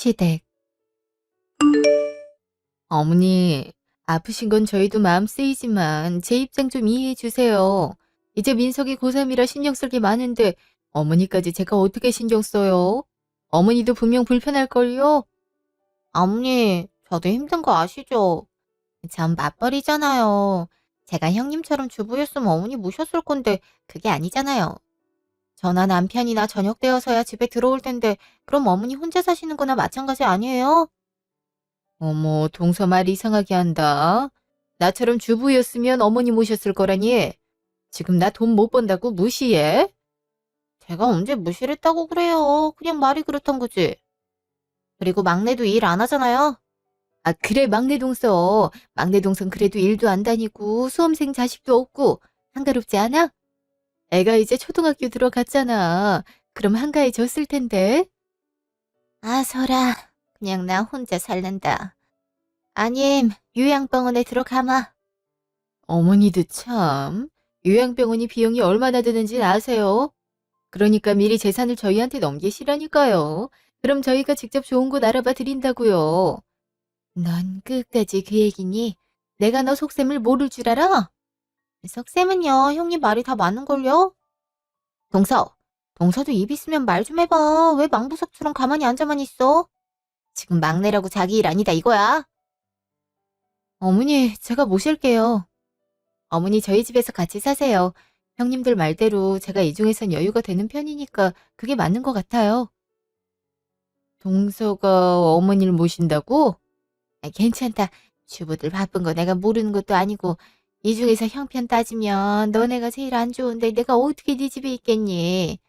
시댁. 어머니, 아프신 건 저희도 마음 쓰이지만 제 입장 좀 이해해 주세요. 이제 민석이 고3이라 신경 쓸 게 많은데 어머니까지 제가 어떻게 신경 써요? 어머니도 분명 불편할걸요? 어머니, 저도 힘든 거 아시죠? 전 맞벌이잖아요. 제가 형님처럼 주부였으면 어머니 모셨을 건데 그게 아니잖아요. 저나 남편이나 저녁 되어서야 집에 들어올 텐데 그럼 어머니 혼자 사시는 거나 마찬가지 아니에요? 어머, 동서 말 이상하게 한다. 나처럼 주부였으면 어머니 모셨을 거라니. 지금 나 돈 못 번다고 무시해? 제가 언제 무시를 했다고 그래요. 그냥 말이 그렇단 거지. 그리고 막내도 일 안 하잖아요. 아, 그래, 막내 동서. 막내 동선 그래도 일도 안 다니고 수험생 자식도 없고 한가롭지 않아? 애가 이제 초등학교 들어갔잖아. 그럼 한가해졌을 텐데. 아, 설아. 그냥 나 혼자 살란다. 아님, 요양병원에 들어가마. 어머니도 참. 요양병원이 비용이 얼마나 드는지 아세요? 그러니까 미리 재산을 저희한테 넘기시라니까요. 그럼 저희가 직접 좋은 곳 알아봐 드린다고요. 넌 끝까지 그 얘기니? 내가 너 속셈을 모를 줄 알아? 속셈은요, 형님 말이 다 맞는걸요? 동서, 동서도 입 있으면 말 좀 해봐. 왜 망부석처럼 가만히 앉아만 있어? 지금 막내라고 자기 일 아니다 이거야? 어머니, 제가 모실게요. 어머니 저희 집에서 같이 사세요. 형님들 말대로 제가 이 중에선 여유가 되는 편이니까 그게 맞는 것 같아요. 동서가 어머니를 모신다고? 아, 괜찮다. 주부들 바쁜 거 내가 모르는 것도 아니고 이 중에서 형편 따지면 너네가 제일 안 좋은데 내가 어떻게 네 집에 있겠니?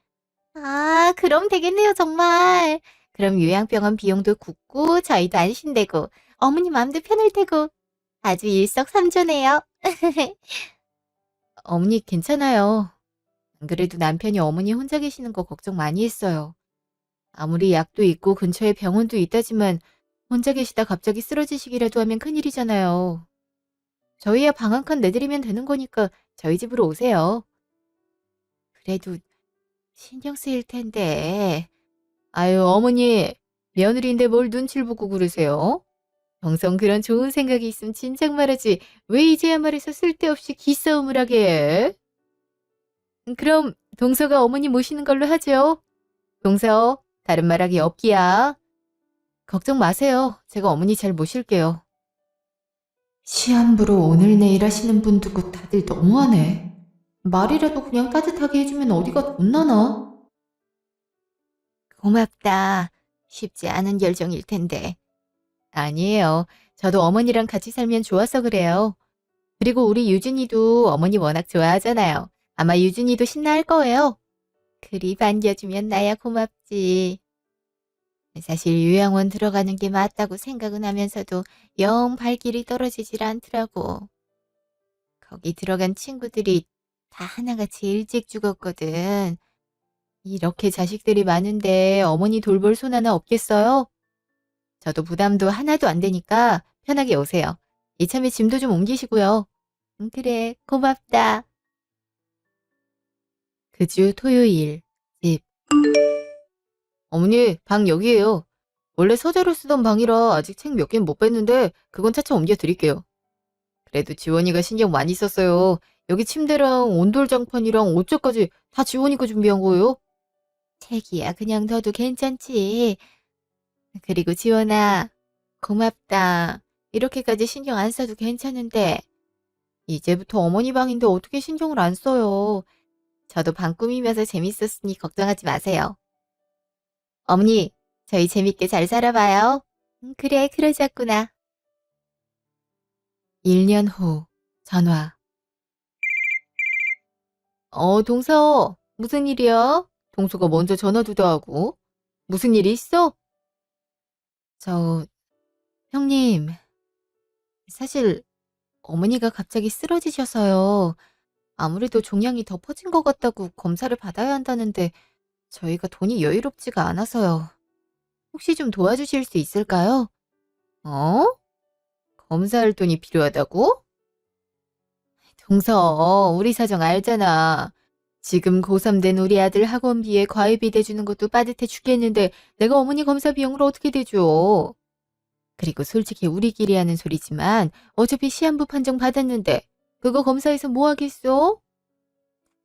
아, 그럼 되겠네요, 정말. 그럼 요양병원 비용도 굳고 저희도 안심되고 어머니 마음도 편할 테고 아주 일석삼조네요. 어머니 괜찮아요. 안 그래도 남편이 어머니 혼자 계시는 거 걱정 많이 했어요. 아무리 약도 있고 근처에 병원도 있다지만 혼자 계시다 갑자기 쓰러지시기라도 하면 큰일이잖아요. 저희야 방 한 칸 내드리면 되는 거니까 저희 집으로 오세요. 그래도 신경 쓰일 텐데. 아유, 어머니, 며느리인데 뭘 눈치를 보고 그러세요? 정성 그런 좋은 생각이 있으면 진작 말하지. 왜 이제야 말해서 쓸데없이 기싸움을 하게 해? 그럼 동서가 어머니 모시는 걸로 하죠. 동서, 다른 말하기 없기야. 걱정 마세요. 제가 어머니 잘 모실게요. 시한부로 오늘 내일 하시는 분 두고 다들 너무하네. 말이라도 그냥 따뜻하게 해주면 어디가 돈 나나? 고맙다. 쉽지 않은 결정일 텐데. 아니에요. 저도 어머니랑 같이 살면 좋아서 그래요. 그리고 우리 유진이도 어머니 워낙 좋아하잖아요. 아마 유진이도 신나할 거예요. 그리 반겨주면 나야 고맙지. 사실 요양원 들어가는 게 맞다고 생각은 하면서도 영 발길이 떨어지질 않더라고. 거기 들어간 친구들이 다 하나같이 일찍 죽었거든. 이렇게 자식들이 많은데 어머니 돌볼 손 하나 없겠어요? 저도 부담도 하나도 안 되니까 편하게 오세요. 이참에 짐도 좀 옮기시고요. 그래, 고맙다. 그 주 토요일, 집. 어머니, 방 여기에요. 원래 서재로 쓰던 방이라 아직 책 몇 개는 못 뺐는데 그건 차차 옮겨 드릴게요. 그래도 지원이가 신경 많이 썼어요. 여기 침대랑 온돌장판이랑 옷장까지 다 지원이가 준비한 거예요. 책이야 그냥 둬도 괜찮지. 그리고 지원아, 고맙다. 이렇게까지 신경 안 써도 괜찮은데 이제부터 어머니 방인데 어떻게 신경을 안 써요. 저도 방 꾸미면서 재밌었으니 걱정하지 마세요. 어머니, 저희 재밌게 잘 살아봐요. 그래, 그러자꾸나. 1년 후, 전화. 동서, 무슨 일이야? 동서가 먼저 전화도 하고. 무슨 일이 있어? 저, 형님, 사실 어머니가 갑자기 쓰러지셔서요. 아무래도 종양이 더 퍼진 것 같다고 검사를 받아야 한다는데 저희가 돈이 여유롭지가 않아서요. 혹시 좀 도와주실 수 있을까요? 어? 검사할 돈이 필요하다고? 동서, 우리 사정 알잖아. 지금 고3 된 우리 아들 학원비에 과외비 대주는 것도 빠듯해 죽겠는데 내가 어머니 검사 비용을 어떻게 대줘? 그리고 솔직히 우리끼리 하는 소리지만 어차피 시한부 판정 받았는데 그거 검사해서 뭐 하겠어?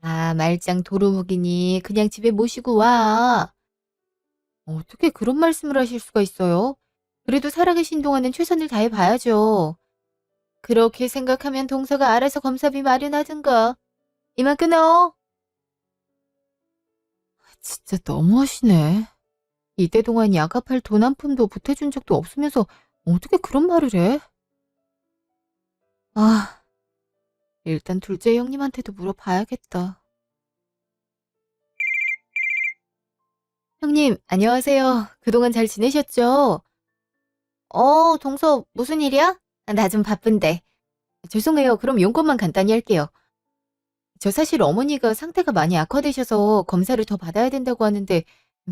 아, 말짱 도루묵이니 그냥 집에 모시고 와. 어떻게 그런 말씀을 하실 수가 있어요? 그래도 살아계신 동안은 최선을 다해 봐야죠. 그렇게 생각하면 동서가 알아서 검사비 마련하든가. 이만 끊어. 진짜 너무하시네. 이때 동안 야갑할 돈 한 푼도 보태준 적도 없으면서 어떻게 그런 말을 해? 아, 일단 둘째 형님한테도 물어봐야겠다. 형님, 안녕하세요. 그동안 잘 지내셨죠? 동서, 무슨 일이야? 나 좀 바쁜데. 죄송해요. 그럼 용건만 간단히 할게요. 저 사실 어머니가 상태가 많이 악화되셔서 검사를 더 받아야 된다고 하는데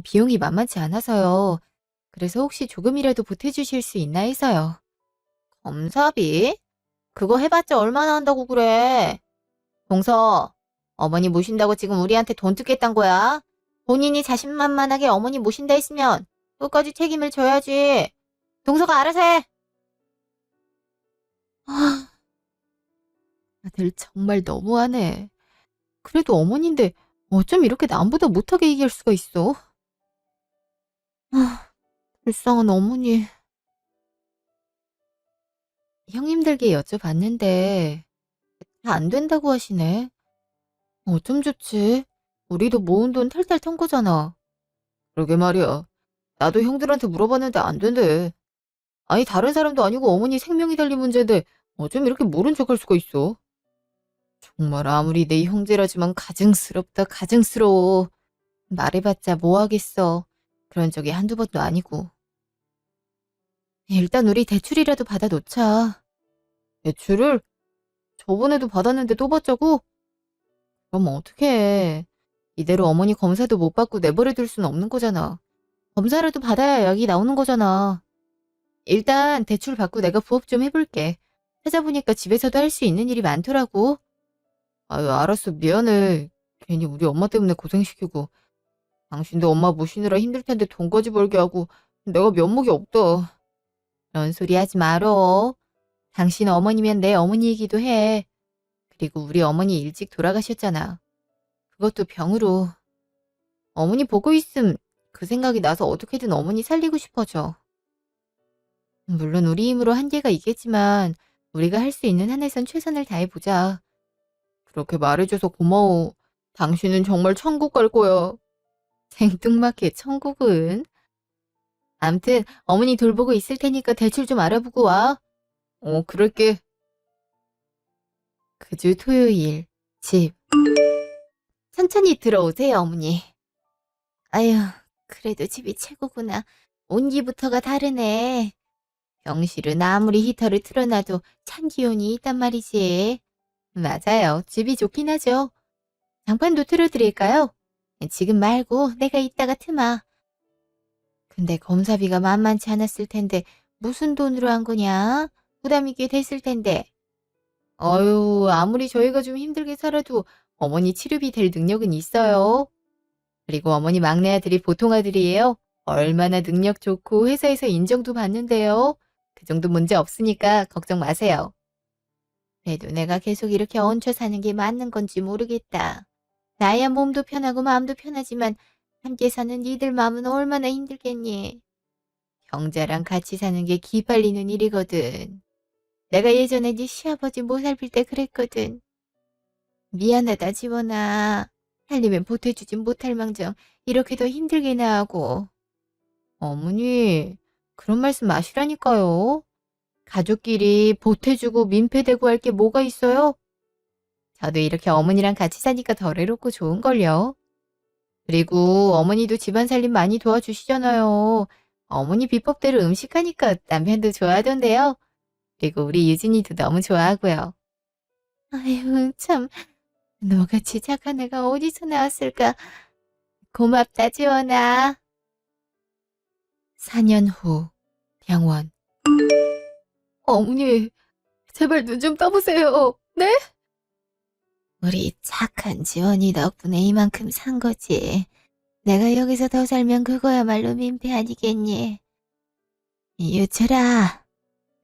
비용이 만만치 않아서요. 그래서 혹시 조금이라도 보태주실 수 있나 해서요. 검사비? 그거 해봤자 얼마나 한다고 그래. 동서, 어머니 모신다고 지금 우리한테 돈 뜯겠단 거야? 본인이 자신만만하게 어머니 모신다 했으면 끝까지 책임을 져야지. 동서가 알아서 해. 아, 다들 정말 너무하네. 그래도 어머니인데 어쩜 이렇게 남보다 못하게 얘기할 수가 있어? 아, 불쌍한 어머니. 형님들께 여쭤봤는데 다 안 된다고 하시네. 어쩜 좋지? 우리도 모은 돈 탈탈 턴 거잖아. 그러게 말이야. 나도 형들한테 물어봤는데 안 된대. 아니 다른 사람도 아니고 어머니 생명이 달린 문제인데 어쩜 이렇게 모른 척할 수가 있어? 정말 아무리 내 형제라지만 가증스럽다 가증스러워. 말해봤자 뭐 하겠어. 그런 적이 한두 번도 아니고. 일단 우리 대출이라도 받아놓자. 대출을? 저번에도 받았는데 또 받자고? 그럼 어떡해. 이대로 어머니 검사도 못 받고 내버려둘 수는 없는 거잖아. 검사라도 받아야 약이 나오는 거잖아. 일단 대출 받고 내가 부업 좀 해볼게. 찾아보니까 집에서도 할 수 있는 일이 많더라고. 아유, 알았어. 미안해. 괜히 우리 엄마 때문에 고생시키고. 당신도 엄마 모시느라 힘들 텐데 돈까지 벌게 하고 내가 면목이 없다. 그런 소리 하지 말어. 당신 어머니면 내 어머니이기도 해. 그리고 우리 어머니 일찍 돌아가셨잖아. 그것도 병으로. 어머니 보고 있음 그 생각이 나서 어떻게든 어머니 살리고 싶어져. 물론 우리 힘으로 한계가 있겠지만 우리가 할 수 있는 한에선 최선을 다해보자. 그렇게 말해줘서 고마워. 당신은 정말 천국 갈 거야. 생뚱맞게 천국은? 암튼 어머니 돌보고 있을 테니까 대출 좀 알아보고 와. 그럴게. 그 주 토요일 집. 천천히 들어오세요, 어머니. 아휴, 그래도 집이 최고구나. 온기부터가 다르네. 병실은 아무리 히터를 틀어놔도 찬 기온이 있단 말이지. 맞아요. 집이 좋긴 하죠. 장판도 틀어드릴까요? 지금 말고 내가 이따가 트마. 근데 검사비가 만만치 않았을 텐데 무슨 돈으로 한 거냐? 부담이 꽤 됐을 텐데. 어휴, 아무리 저희가 좀 힘들게 살아도 어머니 치료비 될 능력은 있어요. 그리고 어머니 막내 아들이 보통 아들이에요. 얼마나 능력 좋고 회사에서 인정도 받는데요. 그 정도 문제 없으니까 걱정 마세요. 그래도 내가 계속 이렇게 얹혀 사는 게 맞는 건지 모르겠다. 나야 몸도 편하고 마음도 편하지만 함께 사는 니들 마음은 얼마나 힘들겠니? 형제랑 같이 사는 게 기빨리는 일이거든. 내가 예전에 네 시아버지 모살필 때 그랬거든. 미안하다 지원아. 살림은 보태주진 못할 망정 이렇게 더 힘들게나 하고. 어머니, 그런 말씀 마시라니까요. 가족끼리 보태주고 민폐되고 할 게 뭐가 있어요? 저도 이렇게 어머니랑 같이 사니까 덜 외롭고 좋은걸요. 그리고 어머니도 집안 살림 많이 도와주시잖아요. 어머니 비법대로 음식하니까 남편도 좋아하던데요. 그리고 우리 유진이도 너무 좋아하고요. 아유, 참, 너같이 착한 애가 어디서 나왔을까? 고맙다, 지원아. 4년 후, 병원. 어머니, 제발 눈 좀 떠보세요. 네? 우리 착한 지원이 덕분에 이만큼 산 거지. 내가 여기서 더 살면 그거야말로 민폐 아니겠니? 유철아,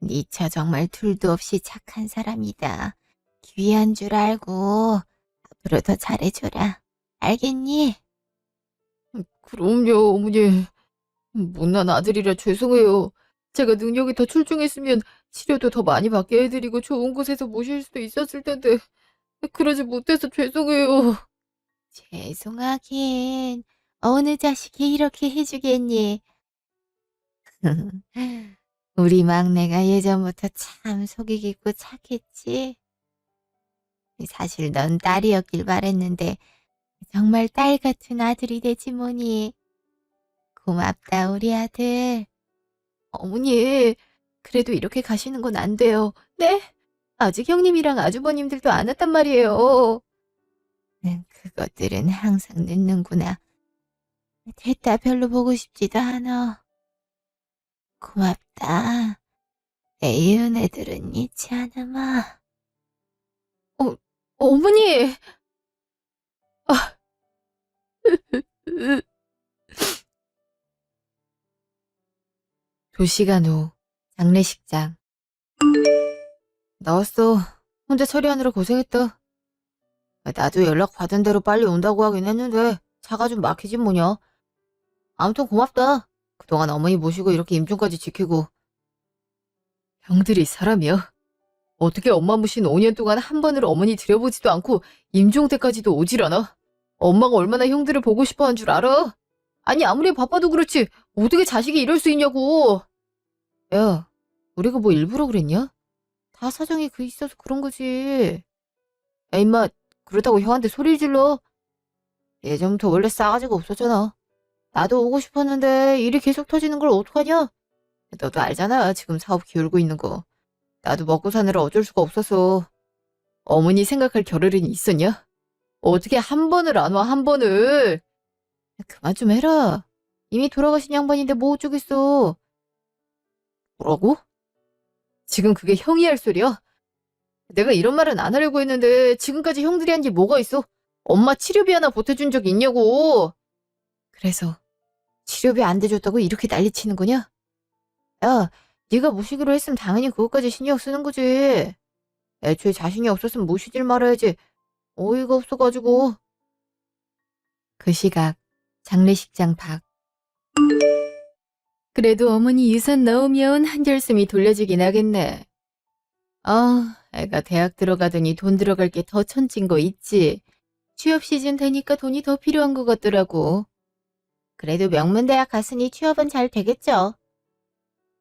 니 차 정말 둘도 없이 착한 사람이다. 귀한 줄 알고 앞으로 더 잘해줘라. 알겠니? 그럼요, 어머니. 못난 아들이라 죄송해요. 제가 능력이 더 출중했으면 치료도 더 많이 받게 해드리고 좋은 곳에서 모실 수도 있었을 텐데 그러지 못해서 죄송해요. 죄송하긴 어느 자식이 이렇게 해주겠니? 우리 막내가 예전부터 참 속이 깊고 착했지. 사실 넌 딸이었길 바랬는데 정말 딸 같은 아들이 되지 뭐니. 고맙다 우리 아들. 어머니, 그래도 이렇게 가시는 건 안 돼요. 네? 아직 형님이랑 아주버님들도 안 왔단 말이에요. 그것들은 항상 늦는구나. 됐다 별로 보고 싶지도 않아. 고맙다. 내 이은 애들은 잊지 않아마. 어, 어머니! 아, 2시간 후, 장례식장. 나왔어. 혼자 처리하느라 고생했다. 나도 연락 받은 대로 빨리 온다고 하긴 했는데 차가 좀 막히진 뭐냐. 아무튼 고맙다. 그동안 어머니 모시고 이렇게 임종까지 지키고. 형들이 사람이야? 어떻게 엄마 모신 5년 동안 한 번으로 어머니 들여보지도 않고 임종 때까지도 오질 않아? 엄마가 얼마나 형들을 보고 싶어 한 줄 알아? 아니 아무리 바빠도 그렇지 어떻게 자식이 이럴 수 있냐고. 야, 우리가 뭐 일부러 그랬냐? 다 사정이 그 있어서 그런 거지. 야 임마, 그렇다고 형한테 소리를 질러? 예전부터 원래 싸가지가 없었잖아. 나도 오고 싶었는데 일이 계속 터지는 걸 어떡하냐? 너도 알잖아, 지금 사업 기울고 있는 거. 나도 먹고 사느라 어쩔 수가 없었어. 어머니 생각할 겨를은 있었냐? 어떻게 한 번을 안 와, 한 번을. 그만 좀 해라. 이미 돌아가신 양반인데 뭐 어쩌겠어. 뭐라고? 지금 그게 형이 할 소리야? 내가 이런 말은 안 하려고 했는데 지금까지 형들이 한 게 뭐가 있어? 엄마 치료비 하나 보태준 적 있냐고. 그래서 치료비 안 대줬다고 이렇게 난리치는 거냐? 야, 네가 모시기로 했으면 당연히 그것까지 신경 쓰는 거지. 애초에 자신이 없었으면 모시질 말아야지. 어이가 없어가지고. 그 시각 장례식장 밖. 그래도 어머니 유산 넣으면 한결숨이 돌려지긴 하겠네. 아, 애가 대학 들어가더니 돈 들어갈 게 더 천진 거 있지. 취업 시즌 되니까 돈이 더 필요한 것 같더라고. 그래도 명문대학 갔으니 취업은 잘 되겠죠.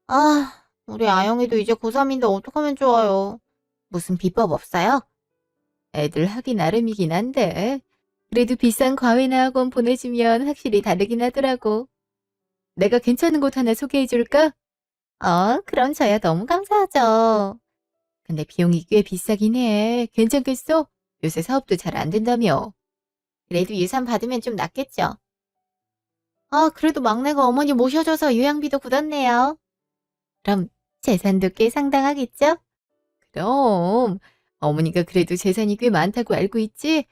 아, 우리 아영이도 이제 고3인데 어떡하면 좋아요. 무슨 비법 없어요? 애들 하기 나름이긴 한데 그래도 비싼 과외나 학원 보내주면 확실히 다르긴 하더라고. 내가 괜찮은 곳 하나 소개해줄까? 그럼 저야 너무 감사하죠. 근데 비용이 꽤 비싸긴 해. 괜찮겠어? 요새 사업도 잘 안 된다며. 그래도 예산 받으면 좀 낫겠죠. 그래도 막내가 어머니 모셔줘서 요양비도 굳었네요. 그럼 재산도 꽤 상당하겠죠? 그럼 어머니가 그래도 재산이 꽤 많다고 알고 있지?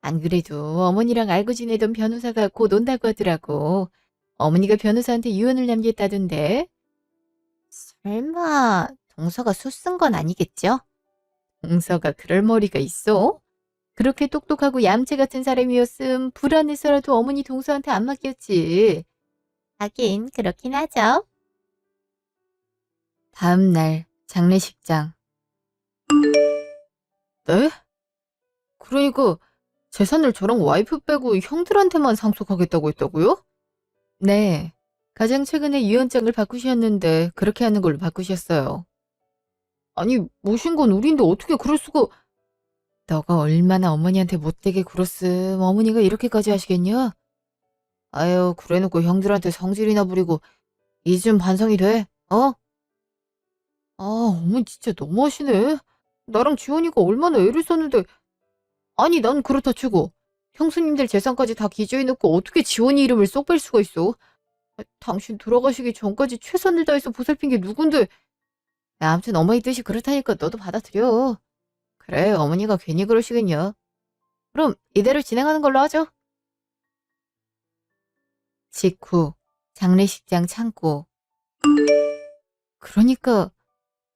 안 그래도 어머니랑 알고 지내던 변호사가 곧 온다고 하더라고. 어머니가 변호사한테 유언을 남겼다던데. 설마 동서가 수 쓴 건 아니겠죠? 동서가 그럴 머리가 있어? 그렇게 똑똑하고 얌체 같은 사람이었음 불안해서라도 어머니 동서한테 안 맡겼지. 하긴 그렇긴 하죠. 다음 날 장례식장. 네? 그러니까 재산을 저랑 와이프 빼고 형들한테만 상속하겠다고 했다고요? 네. 가장 최근에 유언장을 바꾸셨는데 그렇게 하는 걸로 바꾸셨어요. 아니 모신 건 우린데 어떻게 그럴 수가. 너가 얼마나 어머니한테 못되게 굴었음 어머니가 이렇게까지 하시겠냐? 아유 그래놓고 형들한테 성질이나 부리고 이제 좀 반성이 돼? 어? 어머니 진짜 너무하시네. 나랑 지원이가 얼마나 애를 썼는데. 아니 난 그렇다 치고 형수님들 재산까지 다 기재해놓고 어떻게 지원이 이름을 쏙 뺄 수가 있어? 당신 돌아가시기 전까지 최선을 다해서 보살핀 게 누군데. 야, 아무튼 어머니 뜻이 그렇다니까 너도 받아들여. 그래 어머니가 괜히 그러시겠냐. 그럼 이대로 진행하는 걸로 하죠. 직후 장례식장 창고. 그러니까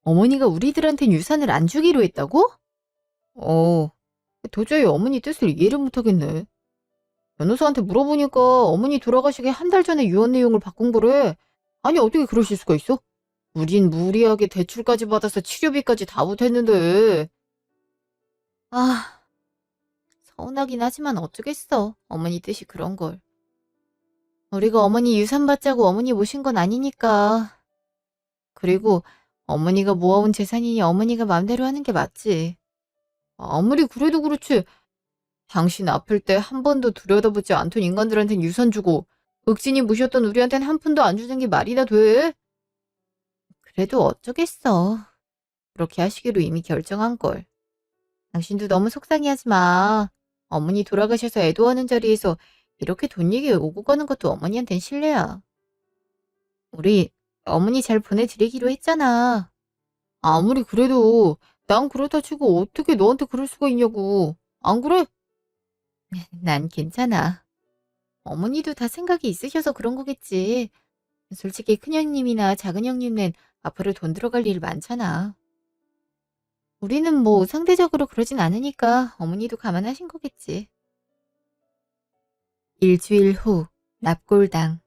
어머니가 우리들한텐 유산을 안 주기로 했다고? 어, 도저히 어머니 뜻을 이해를 못하겠네. 변호사한테 물어보니까 어머니 돌아가시기 한 달 전에 유언 내용을 바꾼 거래. 아니, 어떻게 그러실 수가 있어? 우린 무리하게 대출까지 받아서 치료비까지 다 보탰는데. 아, 서운하긴 하지만 어쩌겠어. 어머니 뜻이 그런 걸. 우리가 어머니 유산 받자고 어머니 모신 건 아니니까. 그리고 어머니가 모아온 재산이니 어머니가 마음대로 하는 게 맞지. 아무리 그래도 그렇지. 당신 아플 때 한 번도 들여다보지 않던 인간들한텐 유산 주고 극진히 모셨던 우리한텐 한 푼도 안 주는 게 말이나 돼? 그래도 어쩌겠어. 그렇게 하시기로 이미 결정한 걸. 당신도 너무 속상해하지 마. 어머니 돌아가셔서 애도하는 자리에서 이렇게 돈 얘기 오고 가는 것도 어머니한텐 실례야. 우리 어머니 잘 보내드리기로 했잖아. 아무리 그래도 난 그렇다 치고 어떻게 너한테 그럴 수가 있냐고. 안 그래? 난 괜찮아. 어머니도 다 생각이 있으셔서 그런 거겠지. 솔직히 큰형님이나 작은형님은 앞으로 돈 들어갈 일 많잖아. 우리는 뭐 상대적으로 그러진 않으니까 어머니도 감안하신 거겠지. 일주일 후 납골당.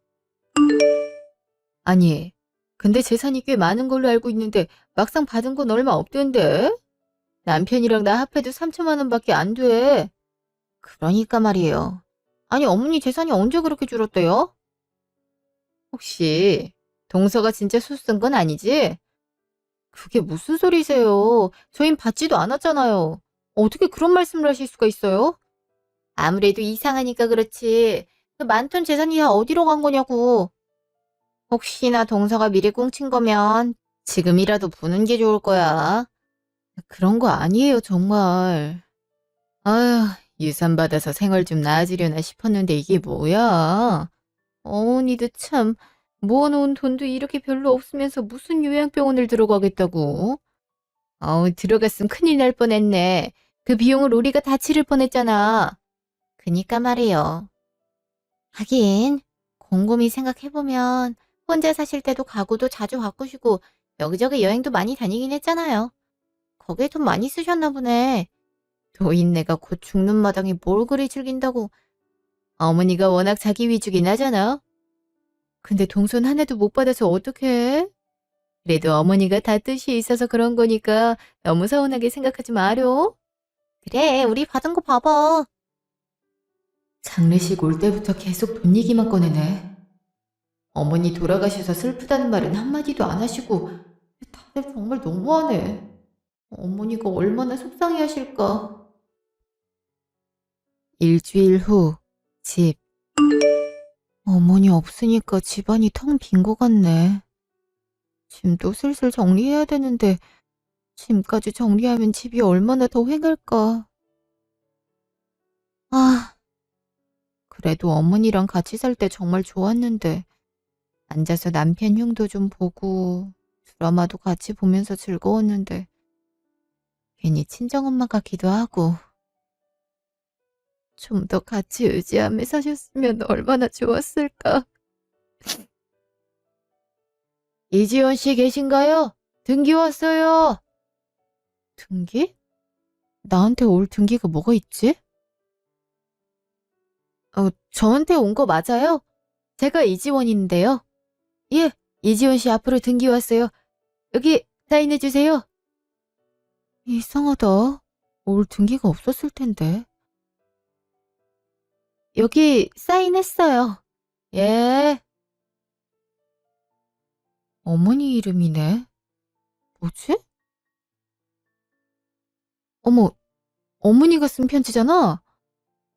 아니, 근데 재산이 꽤 많은 걸로 알고 있는데 막상 받은 건 얼마 없던데? 남편이랑 나 합해도 3천만 원밖에 안 돼. 그러니까 말이에요. 아니, 어머니 재산이 언제 그렇게 줄었대요? 혹시 동서가 진짜 수 쓴 건 아니지? 그게 무슨 소리세요? 저흰 받지도 않았잖아요. 어떻게 그런 말씀을 하실 수가 있어요? 아무래도 이상하니까 그렇지. 그 많던 재산이 다 어디로 간 거냐고. 혹시나 동서가 미리 꽁친 거면 지금이라도 보는 게 좋을 거야. 그런 거 아니에요, 정말. 아휴, 유산 받아서 생활 좀 나아지려나 싶었는데 이게 뭐야? 어머니도 참, 모아놓은 돈도 이렇게 별로 없으면서 무슨 요양병원을 들어가겠다고? 어우, 들어갔으면 큰일 날 뻔했네. 그 비용을 우리가 다 치를 뻔했잖아. 그니까 말이에요. 하긴 곰곰이 생각해보면 혼자 사실 때도 가구도 자주 바꾸시고 여기저기 여행도 많이 다니긴 했잖아요. 거기에 돈 많이 쓰셨나 보네. 노인네가 곧 죽는 마당에 뭘 그리 즐긴다고. 어머니가 워낙 자기 위주긴 하잖아. 근데 동선 하나도 못 받아서 어떡해? 그래도 어머니가 다 뜻이 있어서 그런 거니까 너무 서운하게 생각하지 마려. 그래, 우리 받은 거 봐봐. 장례식 올 때부터 계속 돈 얘기만 꺼내네. 어머니 돌아가셔서 슬프다는 말은 한마디도 안 하시고 다들 정말 너무하네. 어머니가 얼마나 속상해 하실까. 일주일 후 집. 어머니 없으니까 집안이 텅 빈 것 같네. 짐도 슬슬 정리해야 되는데 짐까지 정리하면 집이 얼마나 더 휑할까. 아, 그래도 어머니랑 같이 살 때 정말 좋았는데 앉아서 남편 흉도 좀 보고 드라마도 같이 보면서 즐거웠는데 괜히 친정엄마 같기도 하고 좀 더 같이 의지하며 사셨으면 얼마나 좋았을까. 이지원 씨 계신가요? 등기 왔어요. 등기? 나한테 올 등기가 뭐가 있지? 저한테 온 거 맞아요? 제가 이지원인데요. 예, 이지원 씨 앞으로 등기 왔어요. 여기 사인해 주세요. 이상하다. 올 등기가 없었을 텐데. 여기 사인했어요. 예. 어머니 이름이네. 뭐지? 어머, 어머니가 쓴 편지잖아.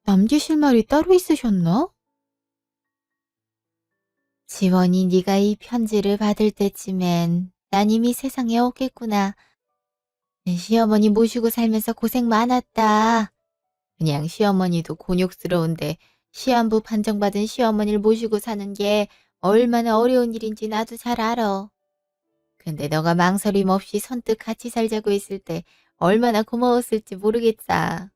남기실 말이 따로 있으셨나? 지원이 네가 이 편지를 받을 때쯤엔 난 이미 세상에 없겠구나. 시어머니 모시고 살면서 고생 많았다. 그냥 시어머니도 곤욕스러운데 시한부 판정받은 시어머니를 모시고 사는 게 얼마나 어려운 일인지 나도 잘 알아. 근데 너가 망설임 없이 선뜻 같이 살자고 했을 때 얼마나 고마웠을지 모르겠다.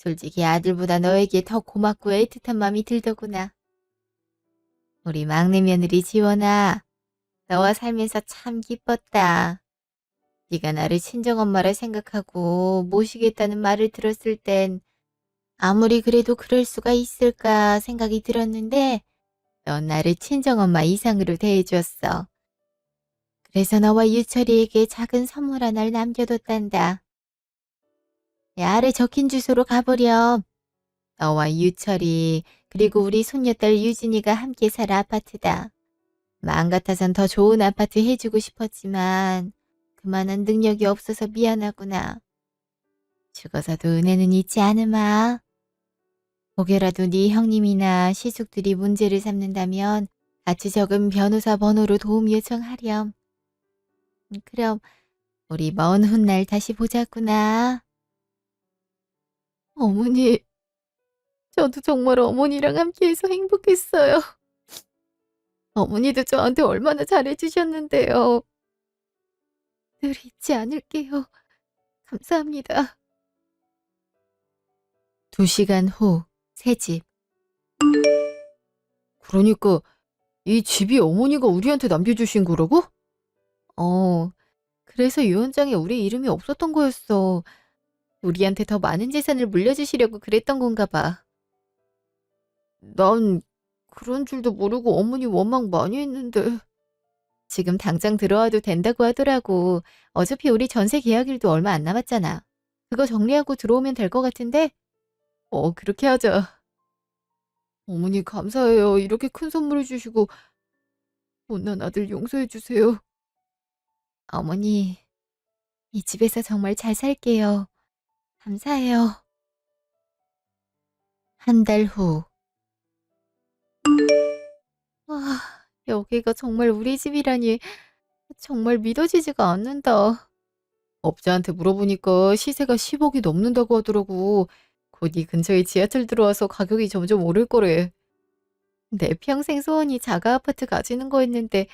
솔직히 아들보다 너에게 더 고맙고 애틋한 마음이 들더구나. 우리 막내 며느리 지원아, 너와 살면서 참 기뻤다. 네가 나를 친정엄마라 생각하고 모시겠다는 말을 들었을 땐 아무리 그래도 그럴 수가 있을까 생각이 들었는데 넌 나를 친정엄마 이상으로 대해주었어. 그래서 너와 유철이에게 작은 선물 하나를 남겨뒀단다. 아래 적힌 주소로 가보렴. 너와 유철이 그리고 우리 손녀딸 유진이가 함께 살 아파트다. 마음 같아선 더 좋은 아파트 해주고 싶었지만 그만한 능력이 없어서 미안하구나. 죽어서도 은혜는 잊지 않으마. 혹여라도 네 형님이나 시숙들이 문제를 삼는다면 같이 적은 변호사 번호로 도움 요청하렴. 그럼 우리 먼 훗날 다시 보자꾸나. 어머니, 저도 정말 어머니랑 함께해서 행복했어요. 어머니도 저한테 얼마나 잘해주셨는데요. 늘 잊지 않을게요. 감사합니다. 2시간 후, 새 집. 그러니까 이 집이 어머니가 우리한테 남겨주신 거라고? 어, 그래서 유언장에 우리 이름이 없었던 거였어. 우리한테 더 많은 재산을 물려주시려고 그랬던 건가 봐. 난 그런 줄도 모르고 어머니 원망 많이 했는데. 지금 당장 들어와도 된다고 하더라고. 어차피 우리 전세 계약일도 얼마 안 남았잖아. 그거 정리하고 들어오면 될 것 같은데? 그렇게 하자. 어머니 감사해요. 이렇게 큰 선물을 주시고 못난 아들 용서해 주세요. 어머니, 이 집에서 정말 잘 살게요. 감사해요. 한 달 후. 와, 여기가 정말 우리 집이라니 정말 믿어지지가 않는다. 업자한테 물어보니까 시세가 10억이 넘는다고 하더라고. 곧 이 근처에 지하철 들어와서 가격이 점점 오를 거래. 내 평생 소원이 자가 아파트 가지는 거였는데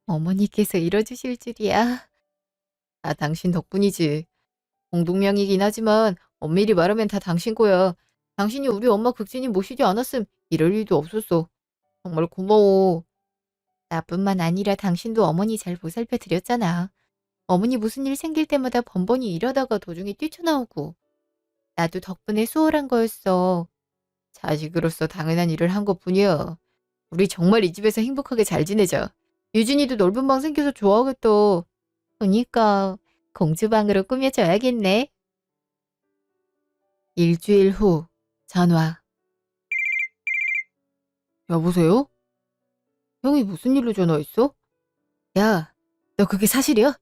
어머니께서 이뤄주실 줄이야. 아, 당신 덕분이지. 공동명이긴 하지만 엄밀히 말하면 다 당신 거야. 당신이 우리 엄마 극진이 모시지 않았음 이럴 일도 없었어. 정말 고마워. 나뿐만 아니라 당신도 어머니 잘 보살펴 드렸잖아. 어머니 무슨 일 생길 때마다 번번이 일하다가 도중에 뛰쳐나오고. 나도 덕분에 수월한 거였어. 자식으로서 당연한 일을 한 것뿐이야. 우리 정말 이 집에서 행복하게 잘 지내자. 유진이도 넓은 방 생겨서 좋아하겠다. 그니까 공주방으로 꾸며줘야겠네. 일주일 후 전화. 여보세요? 형이 무슨 일로 전화했어? 야, 너 그게 사실이야?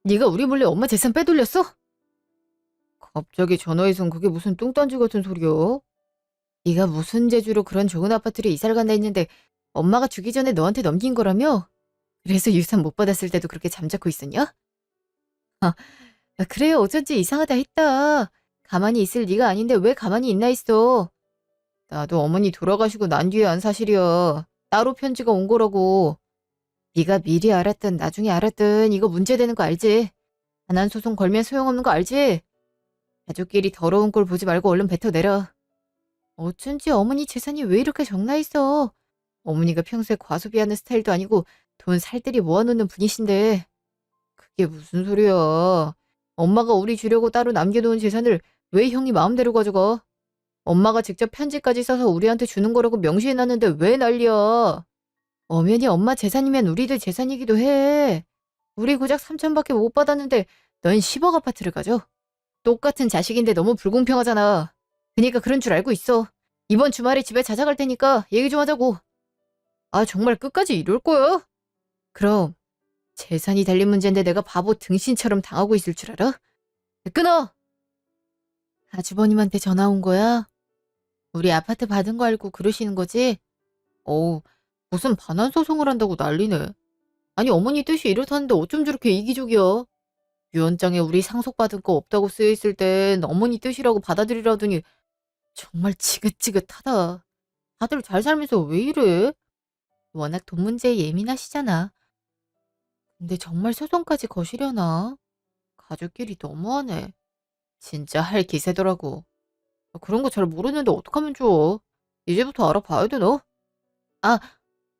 네가 우리 몰래 엄마 재산 빼돌렸어? 갑자기 전화해선 그게 무슨 뚱딴지 같은 소리야? 네가 무슨 재주로 그런 좋은 아파트를 이사를 간다 했는데 엄마가 주기 전에 너한테 넘긴 거라며? 그래서 유산 못 받았을 때도 그렇게 잠자코 있었냐? 아, 그래 어쩐지 이상하다 했다. 가만히 있을 네가 아닌데 왜 가만히 있나 했어. 나도 어머니 돌아가시고 난 뒤에 안 사실이야. 따로 편지가 온 거라고. 네가 미리 알았든 나중에 알았든 이거 문제되는 거 알지? 반환 소송 걸면 소용없는 거 알지? 가족끼리 더러운 꼴 보지 말고 얼른 뱉어내라. 어쩐지 어머니 재산이 왜 이렇게 적나 있어. 어머니가 평소에 과소비하는 스타일도 아니고 돈 살뜰히 모아놓는 분이신데 그게 무슨 소리야. 엄마가 우리 주려고 따로 남겨놓은 재산을 왜 형이 마음대로 가져가? 엄마가 직접 편지까지 써서 우리한테 주는 거라고 명시해놨는데 왜 난리야. 엄연히 엄마 재산이면 우리들 재산이기도 해. 우리 고작 3천밖에 못 받았는데 넌 10억 아파트를 가져. 똑같은 자식인데 너무 불공평하잖아. 그니까 그런 줄 알고 있어. 이번 주말에 집에 찾아갈 테니까 얘기 좀 하자고. 아, 정말 끝까지 이럴 거야? 그럼 재산이 달린 문제인데 내가 바보 등신처럼 당하고 있을 줄 알아? 끊어! 아주버님한테 전화 온 거야? 우리 아파트 받은 거 알고 그러시는 거지? 어우, 무슨 반환 소송을 한다고 난리네. 아니 어머니 뜻이 이렇다는데 어쩜 저렇게 이기적이야? 유언장에 우리 상속받은 거 없다고 쓰여있을 땐 어머니 뜻이라고 받아들이라더니 정말 지긋지긋하다. 다들 잘 살면서 왜 이래? 워낙 돈 문제에 예민하시잖아. 근데 정말 소송까지 거시려나? 가족끼리 너무하네. 진짜 할 기세더라고. 그런 거 잘 모르는데 어떡하면 좋아. 이제부터 알아봐야 되나? 아,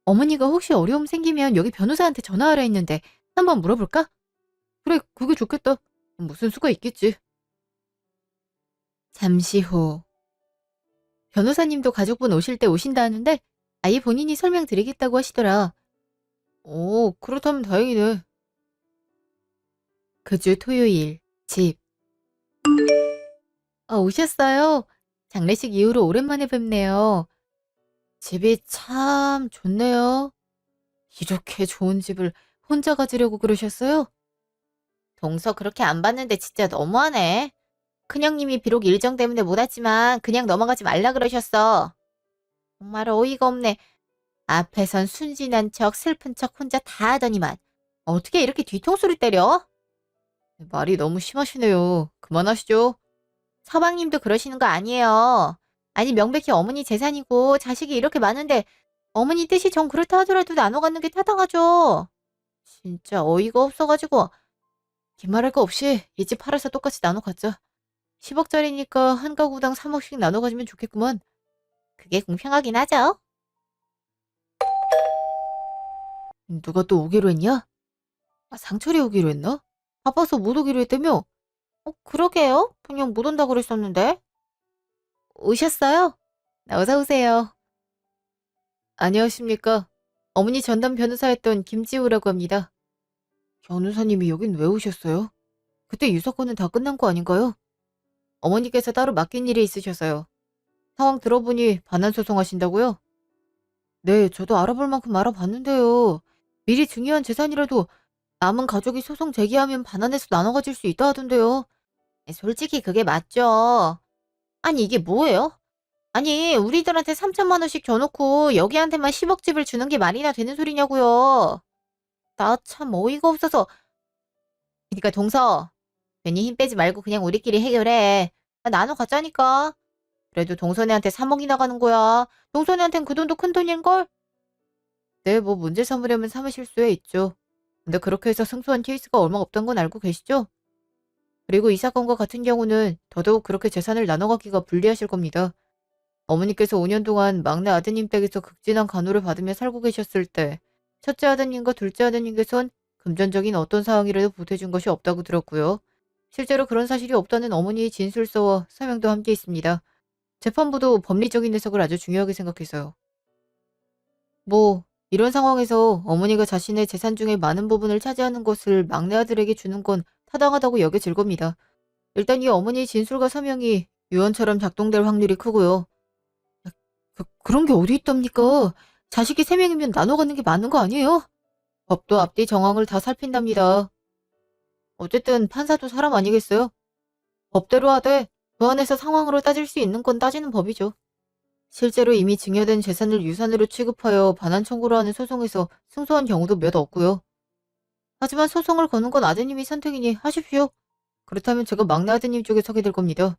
어머니가 혹시 어려움 생기면 여기 변호사한테 전화하라 했는데 한번 물어볼까? 그래, 그게 좋겠다. 무슨 수가 있겠지. 잠시 후. 변호사님도 가족분 오실 때 오신다 하는데 아예 본인이 설명드리겠다고 하시더라. 오, 그렇다면 다행이네. 그 주 토요일, 집. 오셨어요? 장례식 이후로 오랜만에 뵙네요. 집이 참 좋네요. 이렇게 좋은 집을 혼자 가지려고 그러셨어요? 동서 그렇게 안 봤는데 진짜 너무하네. 큰형님이 비록 일정 때문에 못 왔지만 그냥 넘어가지 말라 그러셨어. 정말 어이가 없네. 앞에선 순진한 척 슬픈 척 혼자 다 하더니만 어떻게 이렇게 뒤통수를 때려? 말이 너무 심하시네요. 그만하시죠. 서방님도 그러시는 거 아니에요. 아니 명백히 어머니 재산이고 자식이 이렇게 많은데 어머니 뜻이 정 그렇다 하더라도 나눠 갖는 게 타당하죠. 진짜 어이가 없어가지고 기말할 거 없이 이 집 팔아서 똑같이 나눠 갖자. 10억짜리니까 한 가구당 3억씩 나눠 가지면 좋겠구만. 그게 공평하긴 하죠. 누가 또 오기로 했냐? 상철이 오기로 했나? 바빠서 못 오기로 했다며? 그러게요. 그냥 못 온다 그랬었는데. 오셨어요? 어서 오세요. 안녕하십니까. 어머니 전담 변호사였던 김지우라고 합니다. 변호사님이 여긴 왜 오셨어요? 그때 유서건은 다 끝난 거 아닌가요? 어머니께서 따로 맡긴 일이 있으셔서요. 상황 들어보니 반환 소송하신다고요? 네, 저도 알아볼 만큼 알아봤는데요. 미리 중요한 재산이라도 남은 가족이 소송 제기하면 반환해서 나눠 가질 수 있다 하던데요. 솔직히 그게 맞죠. 아니 이게 뭐예요? 아니 우리들한테 3천만 원씩 줘놓고 여기한테만 10억 집을 주는 게 말이나 되는 소리냐고요. 나 참 어이가 없어서. 그러니까 동서 괜히 힘 빼지 말고 그냥 우리끼리 해결해. 나눠 갖자니까. 그래도 동선이한테 3억이 나가는 거야. 동선이한텐 그 돈도 큰 돈일걸? 네, 뭐 문제 삼으려면 삼으실 수야 있죠. 근데 그렇게 해서 승소한 케이스가 얼마 없던 건 알고 계시죠? 그리고 이 사건과 같은 경우는 더더욱 그렇게 재산을 나눠가기가 불리하실 겁니다. 어머니께서 5년 동안 막내 아드님 댁에서 극진한 간호를 받으며 살고 계셨을 때 첫째 아드님과 둘째 아드님께선 금전적인 어떤 사항이라도 보태준 것이 없다고 들었고요. 실제로 그런 사실이 없다는 어머니의 진술서와 서명도 함께 있습니다. 재판부도 법리적인 해석을 아주 중요하게 생각해서요. 뭐 이런 상황에서 어머니가 자신의 재산 중에 많은 부분을 차지하는 것을 막내 아들에게 주는 건 타당하다고 여겨질 겁니다. 일단 이 어머니의 진술과 서명이 유언처럼 작동될 확률이 크고요. 그런 게 어디 있답니까? 자식이 3명이면 나눠 갖는 게 맞는 거 아니에요? 법도 앞뒤 정황을 다 살핀답니다. 어쨌든 판사도 사람 아니겠어요? 법대로 하되 그 안에서 상황으로 따질 수 있는 건 따지는 법이죠. 실제로 이미 증여된 재산을 유산으로 취급하여 반환 청구를 하는 소송에서 승소한 경우도 몇 없고요. 하지만 소송을 거는 건 아드님이 선택이니 하십시오. 그렇다면 제가 막내 아드님 쪽에 서게 될 겁니다.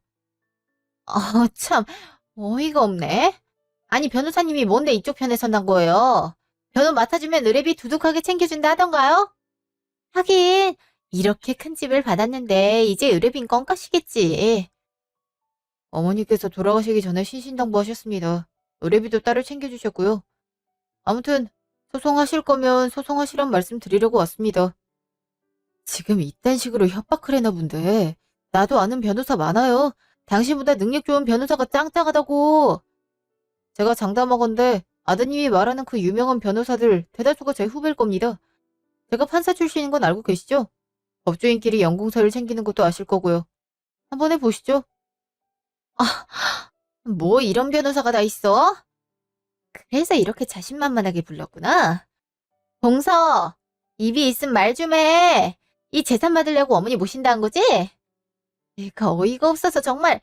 참 어이가 없네. 아니 변호사님이 뭔데 이쪽 편에 선단 거예요? 변호 맡아주면 의뢰비 두둑하게 챙겨준다 하던가요? 하긴 이렇게 큰 집을 받았는데 이제 의뢰비는 껌값이겠지. 어머니께서 돌아가시기 전에 신신당부하셨습니다. 의뢰비도 따로 챙겨주셨고요. 아무튼 소송하실 거면 소송하시란 말씀 드리려고 왔습니다. 지금 이딴 식으로 협박을 해나 본데 나도 아는 변호사 많아요. 당신보다 능력 좋은 변호사가 짱짱하다고. 제가 장담하건대 아드님이 말하는 그 유명한 변호사들 대다수가 제 후배일 겁니다. 제가 판사 출신인 건 알고 계시죠? 법조인끼리 연공서를 챙기는 것도 아실 거고요. 한번 해보시죠. 뭐 이런 변호사가 다 있어? 그래서 이렇게 자신만만하게 불렀구나. 동서, 입이 있으면 말 좀 해. 이 재산 받으려고 어머니 모신다는 거지? 얘가 어이가 없어서 정말.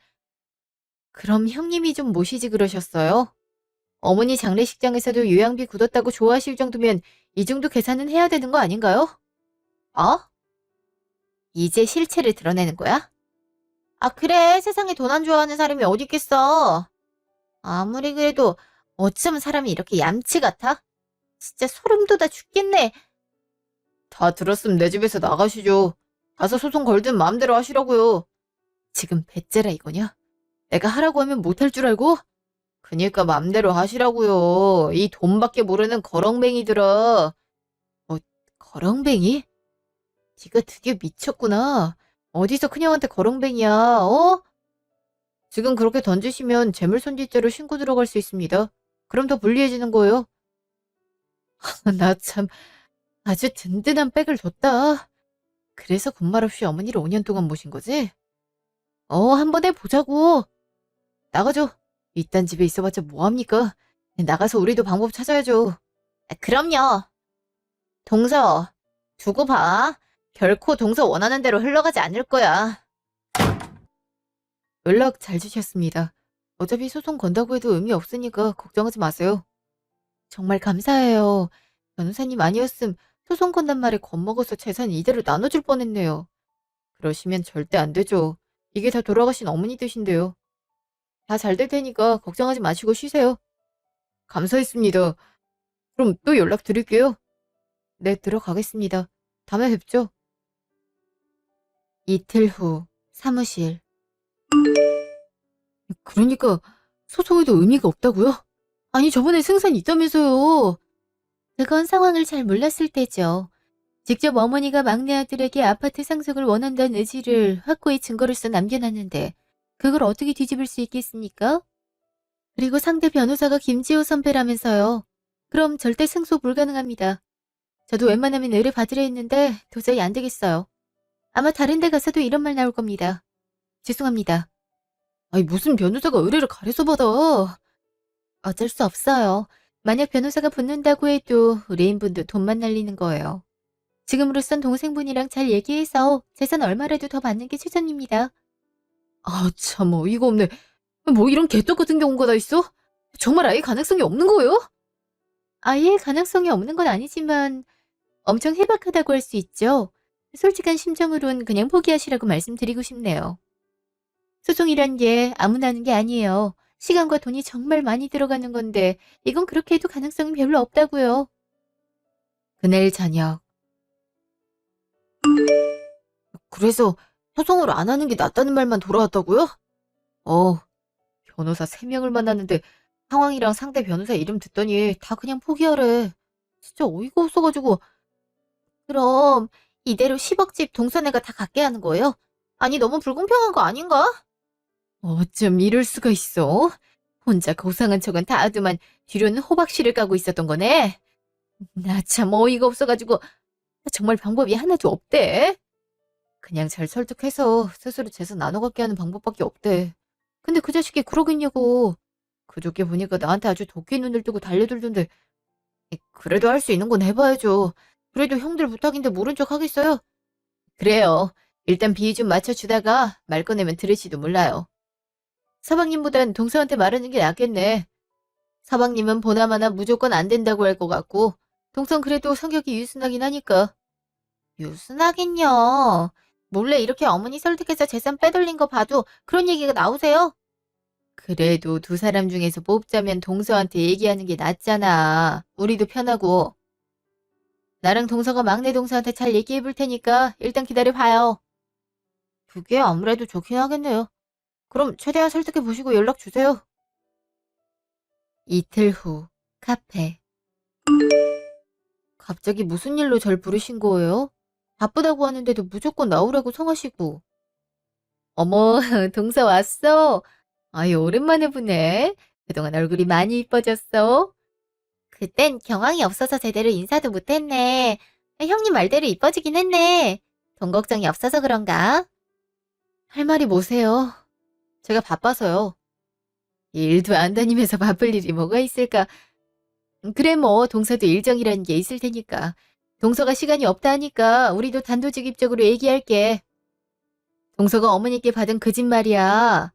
그럼 형님이 좀 모시지 그러셨어요? 어머니 장례식장에서도 요양비 굳었다고 좋아하실 정도면 이 정도 계산은 해야 되는 거 아닌가요? 어? 이제 실체를 드러내는 거야? 그래. 세상에 돈 안 좋아하는 사람이 어디 있겠어. 아무리 그래도 어쩜 사람이 이렇게 얌치 같아? 진짜 소름 돋아 죽겠네. 다 들었으면 내 집에서 나가시죠. 가서 소송 걸든 마음대로 하시라고요. 지금 배째라 이거냐? 내가 하라고 하면 못할 줄 알고? 그니까 맘대로 하시라고요. 이 돈밖에 모르는 거렁뱅이들아. 뭐, 거렁뱅이? 네가 되게 미쳤구나. 어디서 큰형한테 거렁뱅이야, 어? 지금 그렇게 던지시면 재물손괴죄로 신고 들어갈 수 있습니다. 그럼 더 불리해지는 거예요. 나 참 아주 든든한 백을 뒀다. 그래서 군말 없이 어머니를 5년 동안 모신 거지? 한번 해보자고. 나가죠. 이딴 집에 있어봤자 뭐합니까? 나가서 우리도 방법 찾아야죠. 그럼요. 동서, 두고 봐. 결코 동서 원하는 대로 흘러가지 않을 거야. 연락 잘 주셨습니다. 어차피 소송 건다고 해도 의미 없으니까 걱정하지 마세요. 정말 감사해요. 변호사님 아니었음 소송 건단 말에 겁먹어서 재산 이대로 나눠줄 뻔했네요. 그러시면 절대 안 되죠. 이게 다 돌아가신 어머니 뜻인데요. 다 잘 될 테니까 걱정하지 마시고 쉬세요. 감사했습니다. 그럼 또 연락드릴게요. 네, 들어가겠습니다. 다음에 뵙죠. 이틀 후 사무실. 그러니까 소송에도 의미가 없다고요? 아니 저번에 승산이 있다면서요. 그건 상황을 잘 몰랐을 때죠. 직접 어머니가 막내 아들에게 아파트 상속을 원한다는 의지를 확고히 증거로서 남겨놨는데 그걸 어떻게 뒤집을 수 있겠습니까? 그리고 상대 변호사가 김지호 선배라면서요. 그럼 절대 승소 불가능합니다. 저도 웬만하면 의뢰 받으려 했는데 도저히 안 되겠어요. 아마 다른 데 가서도 이런 말 나올 겁니다. 죄송합니다. 아니 무슨 변호사가 의뢰를 가려서 받아. 어쩔 수 없어요. 만약 변호사가 붙는다고 해도 의뢰인분도 돈만 날리는 거예요. 지금으로선 동생분이랑 잘 얘기해서 재산 얼마라도 더 받는 게 최선입니다. 아, 참 어이가 없네. 뭐 이런 개떡 같은 경우가 다 있어? 정말 아예 가능성이 없는 거예요? 아예 가능성이 없는 건 아니지만 엄청 해박하다고 할 수 있죠. 솔직한 심정으론 그냥 포기하시라고 말씀드리고 싶네요. 소송이란 게 아무나 하는 게 아니에요. 시간과 돈이 정말 많이 들어가는 건데 이건 그렇게 해도 가능성이 별로 없다고요. 그날 저녁. 그래서 소송을 안 하는 게 낫다는 말만 돌아왔다고요? 어, 변호사 3명을 만났는데 상황이랑 상대 변호사 이름 듣더니 다 그냥 포기하래. 진짜 어이가 없어가지고. 그럼 이대로 10억집 동서네가 다 갖게 하는 거예요? 아니 너무 불공평한 거 아닌가? 어쩜 이럴 수가 있어? 혼자 고상한 척은 다 하더만 뒤로는 호박씨를 까고 있었던 거네. 나 참 어이가 없어가지고 정말 방법이 하나도 없대. 그냥 잘 설득해서 스스로 재산 나눠 갖게 하는 방법밖에 없대. 근데 그 자식이 그러겠냐고. 그저께 보니까 나한테 아주 도끼 눈을 뜨고 달려들던데. 그래도 할 수 있는 건 해봐야죠. 그래도 형들 부탁인데 모른 척 하겠어요? 그래요. 일단 비위 좀 맞춰주다가 말 꺼내면 들을지도 몰라요. 서방님보단 동서한테 말하는 게 낫겠네. 서방님은 보나마나 무조건 안 된다고 할 것 같고 동선 그래도 성격이 유순하긴 하니까. 유순하긴요. 몰래 이렇게 어머니 설득해서 재산 빼돌린 거 봐도 그런 얘기가 나오세요? 그래도 두 사람 중에서 뽑자면 동서한테 얘기하는 게 낫잖아. 우리도 편하고. 나랑 동서가 막내 동서한테 잘 얘기해 볼 테니까 일단 기다려 봐요. 그게 아무래도 좋긴 하겠네요. 그럼 최대한 설득해 보시고 연락 주세요. 이틀 후 카페. 갑자기 무슨 일로 절 부르신 거예요? 바쁘다고 하는데도 무조건 나오라고 성하시고. 어머, 동서 왔어? 아이, 오랜만에 보네. 그동안 얼굴이 많이 이뻐졌어. 그땐 경황이 없어서 제대로 인사도 못했네. 형님 말대로 이뻐지긴 했네. 돈 걱정이 없어서 그런가? 할 말이 뭐세요? 제가 바빠서요. 일도 안 다니면서 바쁠 일이 뭐가 있을까? 그래 뭐 동서도 일정이라는 게 있을 테니까. 동서가 시간이 없다 하니까 우리도 단도직입적으로 얘기할게. 동서가 어머니께 받은 그 집 말이야.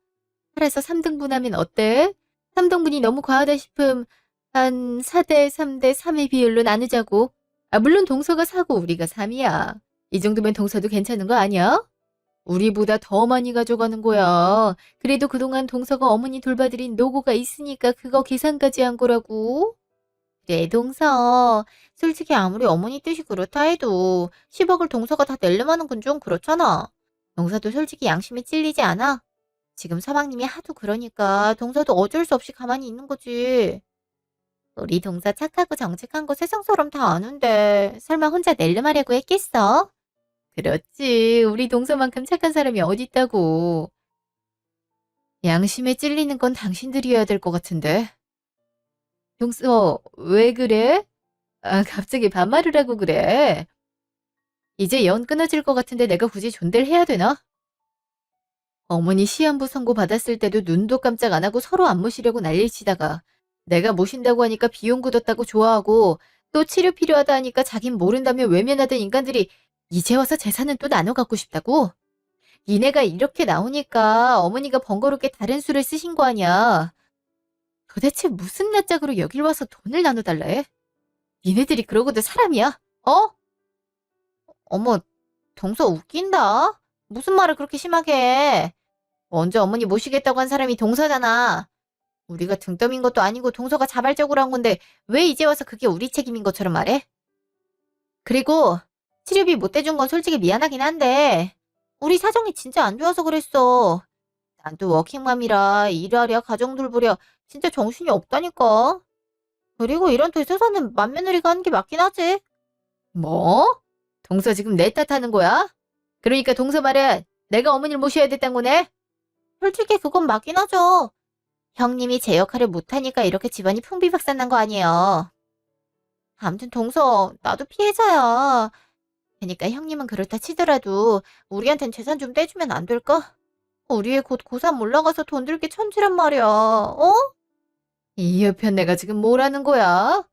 팔아서 3등분 하면 어때? 3등분이 너무 과하다 싶음 한 4대 3대 3의 비율로 나누자고. 아 물론 동서가 사고 우리가 3이야. 이 정도면 동서도 괜찮은 거 아니야? 우리보다 더 많이 가져가는 거야. 그래도 그동안 동서가 어머니 돌봐드린 노고가 있으니까 그거 계산까지 한 거라고. 내 동서. 솔직히 아무리 어머니 뜻이 그렇다 해도 10억을 동서가 다 내려면 하는 건 좀 그렇잖아. 동서도 솔직히 양심에 찔리지 않아? 지금 서방님이 하도 그러니까 동서도 어쩔 수 없이 가만히 있는 거지. 우리 동서 착하고 정직한 거 세상사람 다 아는데 설마 혼자 낼름하려고 했겠어? 그렇지. 우리 동서만큼 착한 사람이 어딨다고. 양심에 찔리는 건 당신들이어야 될 것 같은데. 동서, 왜 그래? 아, 갑자기 반말을 하고 그래. 이제 연 끊어질 것 같은데 내가 굳이 존대를 해야 되나? 어머니 시한부 선고 받았을 때도 눈도 깜짝 안 하고 서로 안 모시려고 난리치다가 내가 모신다고 하니까 비용 굳었다고 좋아하고 또 치료 필요하다 하니까 자긴 모른다며 외면하던 인간들이 이제 와서 재산은 또 나눠 갖고 싶다고? 니네가 이렇게 나오니까 어머니가 번거롭게 다른 수를 쓰신 거 아니야. 도대체 무슨 낯짝으로 여길 와서 돈을 나눠달라 해? 니네들이 그러고도 사람이야? 어? 어머, 동서 웃긴다. 무슨 말을 그렇게 심하게 해. 먼저 어머니 모시겠다고 한 사람이 동서잖아. 우리가 등 떠민 것도 아니고 동서가 자발적으로 한 건데 왜 이제 와서 그게 우리 책임인 것처럼 말해? 그리고 치료비 못 대준 건 솔직히 미안하긴 한데 우리 사정이 진짜 안 좋아서 그랬어. 난 또 워킹맘이라 일하랴 가정 돌보랴 진짜 정신이 없다니까. 그리고 이런 대소사는 맏며느리가 하는 게 맞긴 하지. 뭐? 동서 지금 내 탓하는 거야? 그러니까 동서 말은 내가 어머니를 모셔야 됐단 거네? 솔직히 그건 맞긴 하죠. 형님이 제 역할을 못하니까 이렇게 집안이 풍비박산 난 거 아니에요. 아무튼 동서, 나도 피해자야. 그러니까 형님은 그렇다 치더라도 우리한텐 재산 좀 떼주면 안 될까? 우리 애 곧 고3 올라가서 돈 들게 천지란 말이야. 어? 이 여편 내가 지금 뭐라는 거야?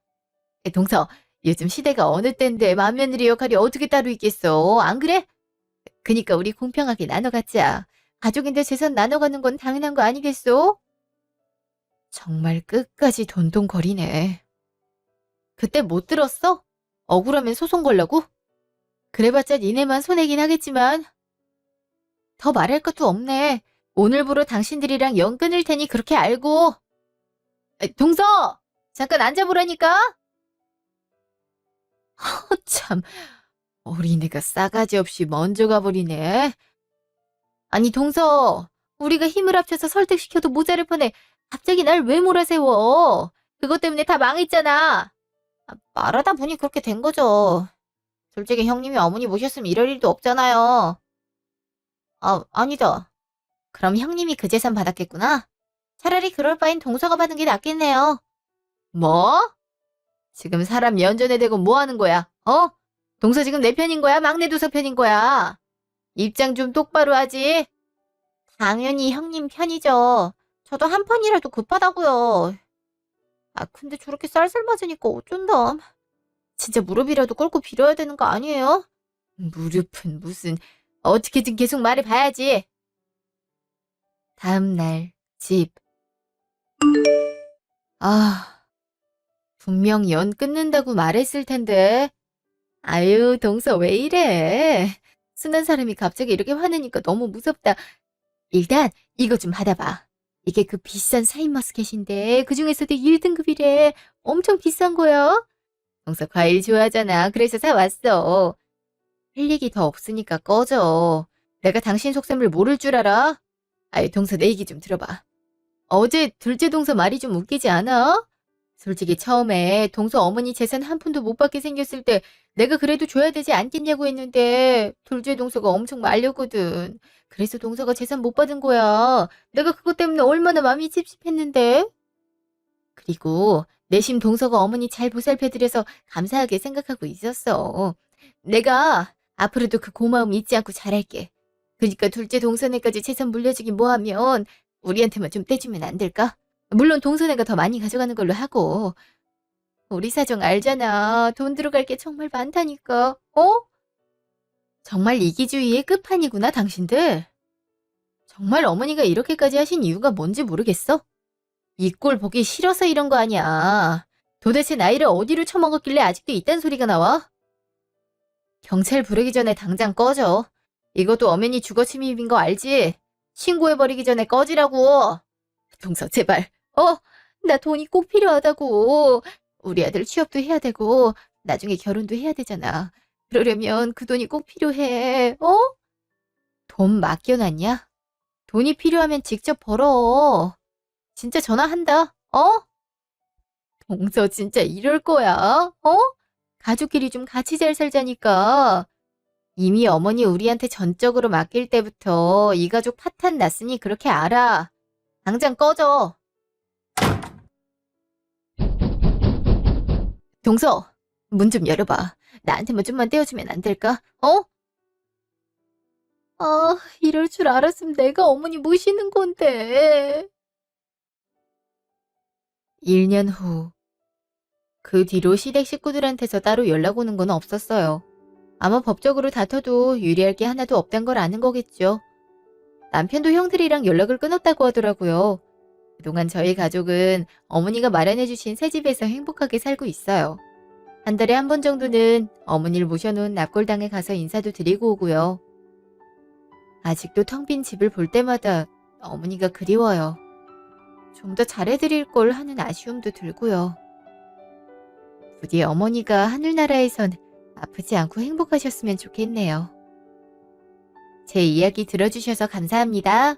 동서, 요즘 시대가 어느 때인데 맏며느리 역할이 어떻게 따로 있겠어. 안 그래? 그니까 우리 공평하게 나눠 갖자. 가족인데 재산 나눠 가는 건 당연한 거 아니겠소? 정말 끝까지 돈돈거리네. 그때 못 들었어? 억울하면 소송 걸라고? 그래봤자 니네만 손해긴 하겠지만 더 말할 것도 없네. 오늘부로 당신들이랑 연 끊을 테니 그렇게 알고. 동서! 잠깐 앉아보라니까? 참, 어린애가 싸가지 없이 먼저 가버리네. 아니 동서, 우리가 힘을 합쳐서 설득시켜도 모자랄 뻔해. 갑자기 날 왜 몰아세워? 그것 때문에 다 망했잖아. 말하다 보니 그렇게 된 거죠. 솔직히 형님이 어머니 모셨으면 이럴 일도 없잖아요. 아, 아니다. 그럼 형님이 그 재산 받았겠구나? 차라리 그럴 바엔 동서가 받은 게 낫겠네요. 뭐? 지금 사람 연전에 대고 뭐 하는 거야? 어? 동서 지금 내 편인 거야? 막내 두서 편인 거야? 입장 좀 똑바로 하지. 당연히 형님 편이죠. 저도 한 판이라도 급하다고요. 아, 근데 저렇게 쌀쌀 맞으니까 어쩐담. 진짜 무릎이라도 꿇고 빌어야 되는 거 아니에요? 무릎은 무슨, 어떻게든 계속 말해봐야지. 다음 날, 집. 아, 분명 연 끊는다고 말했을 텐데. 아유, 동서 왜 이래? 순한 사람이 갑자기 이렇게 화내니까 너무 무섭다. 일단 이거 좀 받아봐. 이게 그 비싼 샤인머스켓인데 그중에서도 1등급이래. 엄청 비싼 거야. 동서 과일 좋아하잖아. 그래서 사왔어. 할 얘기 더 없으니까 꺼져. 내가 당신 속셈을 모를 줄 알아? 아이, 동서 내 얘기 좀 들어봐. 어제 둘째 동서 말이 좀 웃기지 않아? 솔직히 처음에 동서 어머니 재산 한 푼도 못 받게 생겼을 때 내가 그래도 줘야 되지 않겠냐고 했는데 둘째 동서가 엄청 말렸거든. 그래서 동서가 재산 못 받은 거야. 내가 그것 때문에 얼마나 마음이 찝찝했는데. 그리고 내심 동서가 어머니 잘 보살펴드려서 감사하게 생각하고 있었어. 내가 앞으로도 그 고마움 잊지 않고 잘할게. 그러니까 둘째 동서네까지 재산 물려주기 뭐하면 우리한테만 좀 떼주면 안 될까? 물론 동서네가 더 많이 가져가는 걸로 하고. 우리 사정 알잖아. 돈 들어갈 게 정말 많다니까. 어? 정말 이기주의의 끝판이구나, 당신들. 정말 어머니가 이렇게까지 하신 이유가 뭔지 모르겠어? 이 꼴 보기 싫어서 이런 거 아니야. 도대체 나이를 어디로 처먹었길래 아직도 이딴 소리가 나와? 경찰 부르기 전에 당장 꺼져. 이것도 엄연히 주거 침입인 거 알지? 신고해버리기 전에 꺼지라고. 동서 제발. 나 돈이 꼭 필요하다고. 우리 아들 취업도 해야 되고 나중에 결혼도 해야 되잖아. 그러려면 그 돈이 꼭 필요해. 돈 맡겨놨냐? 돈이 필요하면 직접 벌어. 진짜 전화한다. 어? 동서 진짜 이럴 거야? 어? 가족끼리 좀 같이 잘 살자니까. 이미 어머니 우리한테 전적으로 맡길 때부터 이 가족 파탄 났으니 그렇게 알아. 당장 꺼져. 동서, 문 좀 열어봐. 나한테만 좀만 떼어주면 안 될까? 어? 아, 이럴 줄 알았으면 내가 어머니 모시는 건데. 1년 후. 그 뒤로 시댁 식구들한테서 따로 연락 오는 건 없었어요. 아마 법적으로 다퉈도 유리할 게 하나도 없단 걸 아는 거겠죠. 남편도 형들이랑 연락을 끊었다고 하더라고요. 그동안 저희 가족은 어머니가 마련해주신 새 집에서 행복하게 살고 있어요. 한 달에 한 번 정도는 어머니를 모셔놓은 납골당에 가서 인사도 드리고 오고요. 아직도 텅 빈 집을 볼 때마다 어머니가 그리워요. 좀 더 잘해드릴 걸 하는 아쉬움도 들고요. 부디 어머니가 하늘나라에선 아프지 않고 행복하셨으면 좋겠네요. 제 이야기 들어주셔서 감사합니다.